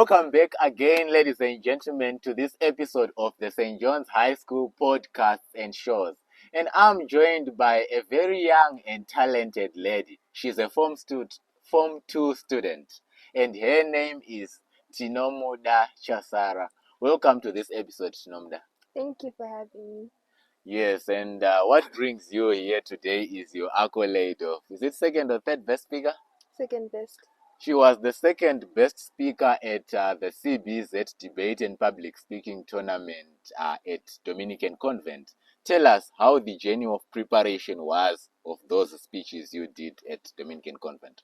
Welcome back again, ladies and gentlemen, to this episode of the St. John's High School podcasts and shows. And I'm joined by a very young and talented lady. She's a Form 2 student, and her name is Tinomudaishe Chasara. Welcome to this episode, Tinomuda. Thank you for having me. Yes, and what brings you here today is your accolade of, is it second or third best speaker? Second best. She was the second best speaker at the CBZ Debate and Public Speaking Tournament at Dominican Convent. Tell us how the journey of preparation was of those speeches you did at Dominican Convent.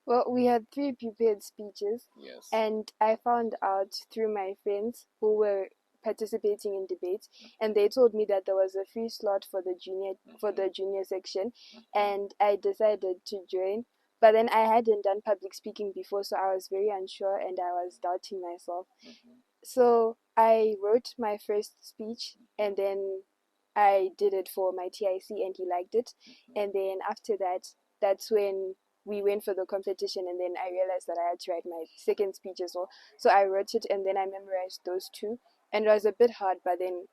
Well, we had 3 prepared speeches, Yes. and I found out through my friends who were participating in debates, and they told me that there was a free slot for the junior section, and I decided to join. But then I hadn't done public speaking before, so I was very unsure and I was doubting myself. So I wrote my first speech, and then I did it for my TIC and he liked it. And then after that, that's when we went for the competition, and then I realized that I had to write my second speech as well. So I wrote it and then I memorized those 2. And it was a bit hard, but then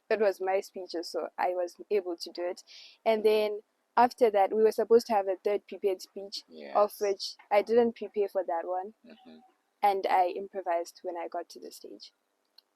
it was my speeches, so I was able to do it. And then after that, we were supposed to have a third prepared speech, Yes. of which I didn't prepare for that one. And I improvised when I got to the stage.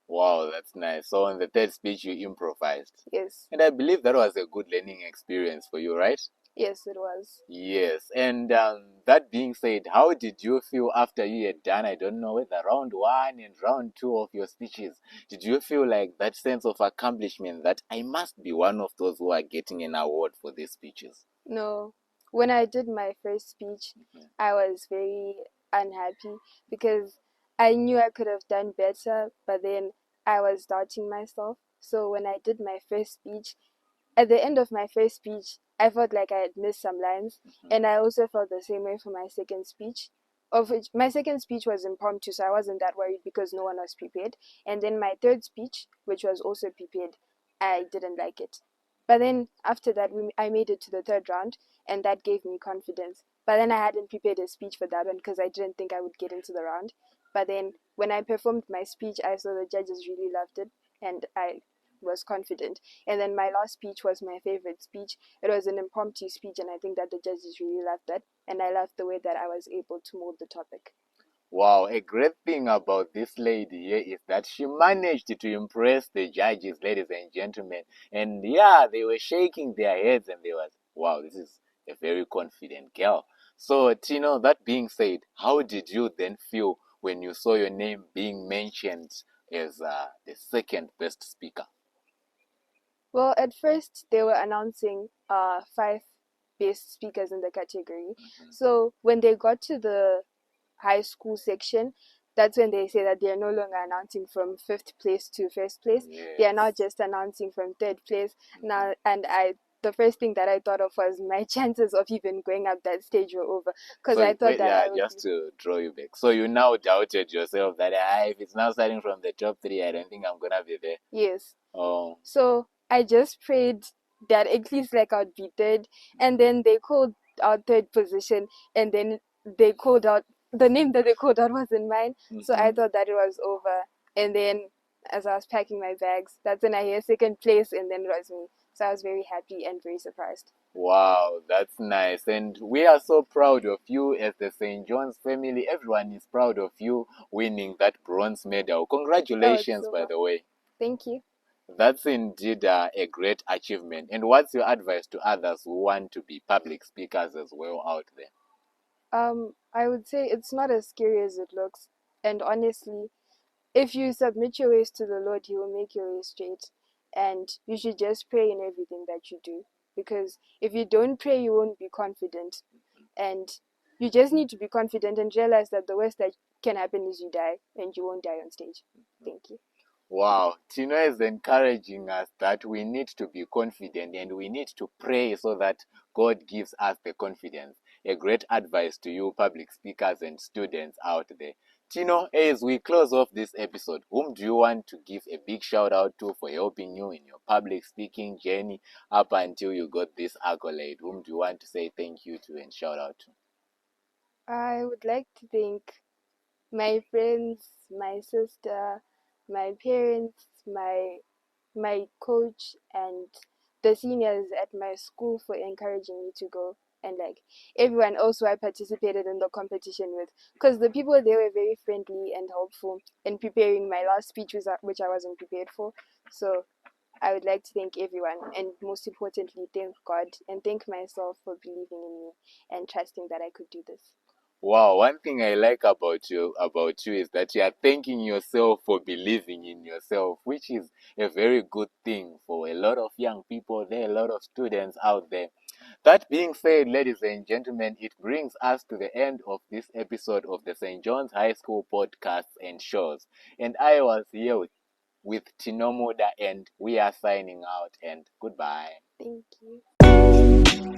Wow, that's nice. So in the third speech, you improvised. Yes. And I believe that was a good learning experience for you, right? Yes, it was. Yes, and that being said, how did you feel after you had done, I don't know, whether round 1 and round 2 of your speeches? Did you feel like that sense of accomplishment that I must be one of those who are getting an award for these speeches? No. When I did my first speech, I was very unhappy because I knew I could have done better, but then I was doubting myself. So when I did my first speech, at the end of my first speech, I felt like I had missed some lines, and I also felt the same way for my second speech, of which my second speech was impromptu, so I wasn't that worried because no one was prepared. And then my third speech, which was also prepared, I didn't like it. But then after that, I made it to the third round, and that gave me confidence. But then I hadn't prepared a speech for that one because I didn't think I would get into the round. But then when I performed my speech, I saw the judges really loved it, and I was confident. And then my last speech was my favorite speech. It was an impromptu speech, and I think that the judges really loved that, and I loved the way that I was able to mold the topic. Wow, a great thing about this lady here is that she managed to impress the judges, ladies and gentlemen. And yeah, they were shaking their heads and they were, wow, this is a very confident girl. So, Tino, that being said, how did you then feel when you saw your name being mentioned as the second best speaker? Well, at first they were announcing 5 best speakers in the category. So when they got to the high school section, that's when they say that they are no longer announcing from 5th place to 1st place. Yes. They are now just announcing from 3rd place now. And the first thing that I thought of was my chances of even going up that stage were over, because I thought that just to draw you back. So you now doubted yourself that if it's now starting from the top 3, I don't think I'm gonna be there. Yes. Oh. So I just prayed that at least like I'd be third, and then they called out third position, and then they called out the name that they called out wasn't mine. So I thought that it was over. And then as I was packing my bags, that's when I hear second place, and then it was me. So I was very happy and very surprised. Wow, that's nice. And we are so proud of you as the St. John's family. Everyone is proud of you winning that bronze medal. Congratulations, by the way. Thank you. That's indeed a great achievement. And what's your advice to others who want to be public speakers as well out there? I would say it's not as scary as it looks. And honestly, if you submit your ways to the Lord, He will make your way straight. And you should just pray in everything that you do. Because if you don't pray, you won't be confident. And you just need to be confident and realize that the worst that can happen is you die, and you won't die on stage. Thank you. Wow, Tino is encouraging us that we need to be confident and we need to pray so that God gives us the confidence. A great advice to you, public speakers and students out there. Tino, as we close off this episode, whom do you want to give a big shout out to for helping you in your public speaking journey up until you got this accolade? Whom do you want to say thank you to and shout out to? I would like to thank My friends, my sister, my parents, my coach, and the seniors at my school for encouraging me to go, and like everyone else who I participated in the competition with, because the people they were very friendly and helpful in preparing my last speech, which I wasn't prepared for. So I would like to thank everyone, and most importantly, thank God and thank myself for believing in me and trusting that I could do this. Wow, one thing I like about you is that you are thanking yourself for believing in yourself, which is a very good thing for a lot of young people. There are a lot of students out there. That being said, ladies and gentlemen, it brings us to the end of this episode of the St. John's High School podcasts and shows. And I was here with Tinomuda, and we are signing out, and goodbye. Thank you.